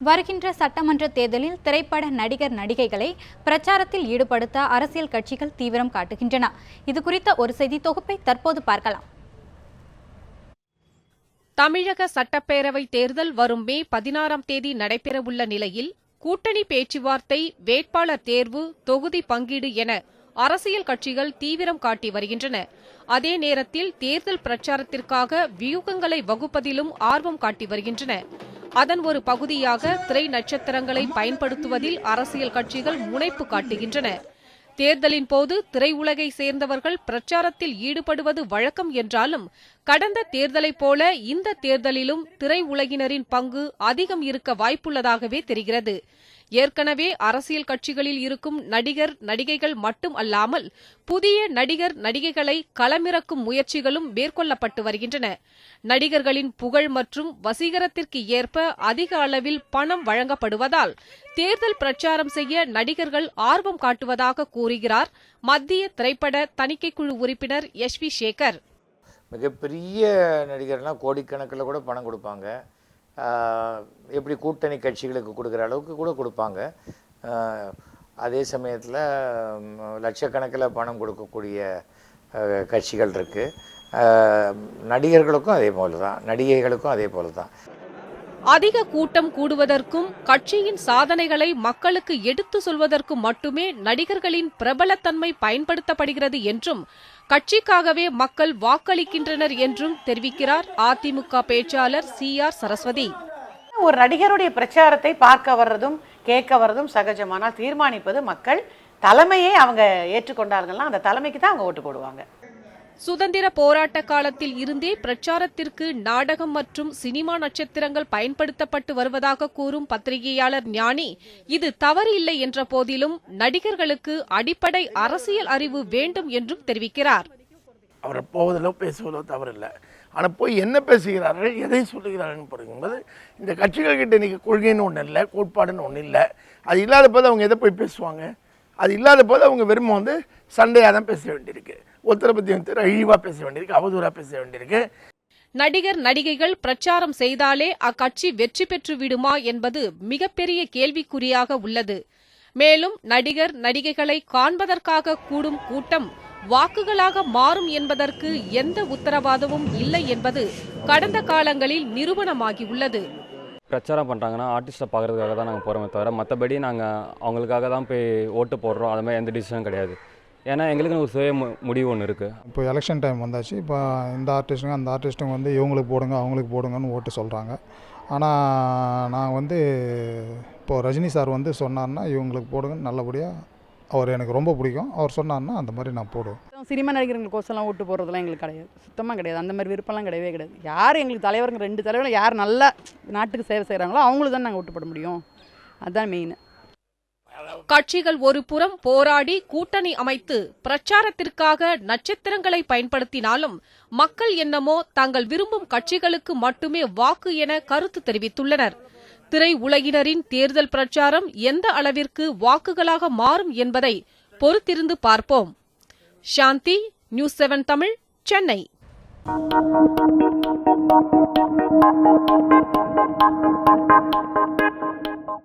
வருகின்ற சட்டமன்ற தேர்தலில் திரைப்பட நடிகர் நடிகைகளை பிரச்சாரத்தில் ஈடுபடுத்த அரசியல் கட்சிகள் தீவிரம் காட்டுகின்றன. இது குறித்த ஒரு செய்தி தொகுப்பை தற்போது பார்க்கலாம். தமிழக சட்டப்பேரவை தேர்தல் வரும் மே 16ஆம் தேதி நடைபெறவுள்ள நிலையில் கூட்டணி பேச்சுவார்த்தை, வேட்பாளர் தேர்வு, தொகுதி பங்கீடு என அரசியல் கட்சிகள் தீவிரம் காட்டி வருகின்றன. அதே நேரத்தில் தேர்தல் பிரச்சாரத்திற்காக வியூகங்களை வகுப்பதிலும் ஆர்வம் காட்டி வருகின்றன. அதன் ஒரு பகுதியாக திரை நட்சத்திரங்களை பயன்படுத்துவதில் அரசியல் கட்சிகள் முனைப்பு காட்டுகின்றன. தேர்தலின் போது திரையுலகை சேர்ந்தவர்கள் பிரச்சாரத்தில் ஈடுபடுவது வழக்கம் என்றாலும் கடந்த தேர்தலைப் போல இந்த தேர்தலிலும் திரையுலகினரின் பங்கு அதிகம் இருக்க வாய்ப்புள்ளதாகவே தெரிகிறது. ஏற்கனவே அரசியல் கட்சிகளில் இருக்கும் நடிகர் நடிகைகள் மட்டும் அல்லாமல் புதிய நடிகர் நடிகைகளை களமிறக்கும் முயற்சிகளும் மேற்கொள்ளப்பட்டு வருகின்றன. நடிகர்களின் புகழ் மற்றும் வசீகரத்திற்கு ஏற்ப அதிக அளவில் பணம் வழங்கப்படுவதால் தேர்தல் பிரச்சாரம் செய்ய நடிகர்கள் ஆர்வம் காட்டுவதாக கூறுகிறார் மத்திய திரைப்பட தணிக்கைக்குழு உறுப்பினர் எஸ்.வி. சேகர். மிகப்பெரிய நடிகர்லாம் கோடிக்கணக்கில் கூட பணம் கொடுப்பாங்க. எப்படி கூட்டணி கட்சிகளுக்கு கொடுக்குற அளவுக்கு கூட கொடுப்பாங்க. அதே சமயத்தில் லட்சக்கணக்கில் பணம் கொடுக்கக்கூடிய கட்சிகள் இருக்குது. நடிகர்களுக்கும் அதே போல தான், நடிகைகளுக்கும் அதே போல தான். அதிக கூட்டம் கூடுவதற்கும் கட்சியின் சாதனைகளை மக்களுக்கு எடுத்து சொல்வதற்கும் மட்டுமே நடிகர்களின் பிரபலத்தன்மை பயன்படுத்தப்படுகிறது என்றும் கட்சிக்காகவே மக்கள் வாக்களிக்கின்றனர் என்றும் தெரிவிக்கிறார் அதிமுக பேச்சாளர் சி.ஆர். சரஸ்வதி. ஒரு நடிகருடைய பிரச்சாரத்தை பார்க்க வர்றதும் கேட்க வர்றதும் சகஜமானால் தீர்மானிப்பது மக்கள். தலைமையை அவங்க ஏற்றுக்கொண்டார்கள்னா அந்த தலைமைக்கு தான் அவங்க ஓட்டு போடுவாங்க. சுதந்திர போராட்ட காலத்தில் இருந்தே பிரச்சாரத்திற்கு நாடகம் மற்றும் சினிமா நட்சத்திரங்கள் பயன்படுத்தப்பட்டு வருவதாக கூறும் பத்திரிகையாளர் ஞானி, இது தவறு இல்லை என்ற போதிலும் நடிகர்களுக்கு அடிப்படை அரசியல் அறிவு வேண்டும் என்றும் தெரிவிக்கிறார். அவர் போவதிலோ பேசுவதோ தவறில்லை. ஆனால் போய் என்ன பேசுகிறார்கள், எதை சொல்லுகிறார்கள் பாருங்கும்போது இந்த கட்சிகள் கிட்ட இன்னைக்கு கொள்கைன்னு ஒன்று இல்லை, கோட்பாடுன்னு ஒன்று இல்லை. அது இல்லாத போது அவங்க எதை போய் பேசுவாங்க? அது இல்லாத போது அவங்க வெறும் சண்டையாக தான் பேச வேண்டியிருக்கு. ஒருத்தரை பற்றி அழிவாக பேச வேண்டியிருக்கு, அவதூறாக பேச வேண்டியிருக்கு. நடிகர் நடிகைகள் பிரச்சாரம் செய்தாலே அக்கட்சி வெற்றி பெற்று விடுமா என்பது மிகப்பெரிய கேள்விக்குறியாக உள்ளது. மேலும் நடிகர் நடிகைகளை காண்பதற்காக கூடும் கூட்டம் வாக்குகளாக மாறும் என்பதற்கு எந்த உத்தரவாதமும் இல்லை என்பது கடந்த காலங்களில் நிரூபணமாகியுள்ளது. பிரச்சாரம் பண்ணுறாங்கன்னா ஆர்டிஸ்ட்டை பார்க்குறதுக்காக தான் நாங்கள் போகிறோமே தவிர மற்றபடி நாங்கள் அவங்களுக்காக தான் போய் ஓட்டு போடுறோம், அது மாதிரி எந்த டிசிஷனும் கிடையாது. ஏன்னா எங்களுக்குன்னு ஒரு சுய முடிவு ஒன்று இருக்குது. இப்போ எலெக்ஷன் டைம் வந்தாச்சு. இப்போ இந்த ஆர்டிஸ்ட்டுங்க அந்த ஆர்டிஸ்ட்டுங்க இவங்களுக்கு போடுங்க அவங்களுக்கு போடுங்கன்னு ஓட்டு சொல்கிறாங்க. ஆனால் நான் இப்போது ரஜினி சார் சொன்னார்னா இவங்களுக்கு போடுங்கன்னு நல்லபடியாக அவர் எனக்கு ரொம்ப பிடிக்கும். அவர் சொன்னார்னா அந்த மாதிரி நான் போடுவேன். சினிமா நடிகர்களுக்கோசெல்லாம் ஓட்டு போடுறதுலாம் எங்களுக்கு கிடையாது, சுத்தமாக கிடையாது. அந்த மாதிரி விருப்பம்லாம் கிடையவே கிடையாது. யார் எங்களுக்கு தலைவருங்க 2 தலைவர்கள் யார் நல்லா நாட்டுக்கு சேவை செய்கிறாங்களோ அவங்களுக்கு தான் நாங்கள் ஓட்டு போட முடியும். அதுதான் மெயின். கட்சிகள் ஒரு புறம் போராடி கூட்டணி அமைத்து பிரச்சாரத்திற்காக நட்சத்திரங்களை பயன்படுத்தினாலும் மக்கள் என்னமோ தாங்கள் விரும்பும் கட்சிகளுக்கு மட்டுமே வாக்கு என கருத்து தெரிவித்துள்ளனர். திரை உலகினரின் தேர்தல் பிரச்சாரம் எந்த அளவிற்கு வாக்குகளாக மாறும் என்பதை பொறுத்திருந்து பார்ப்போம். சாந்தி, நியூஸ் 7 தமிழ், சென்னை.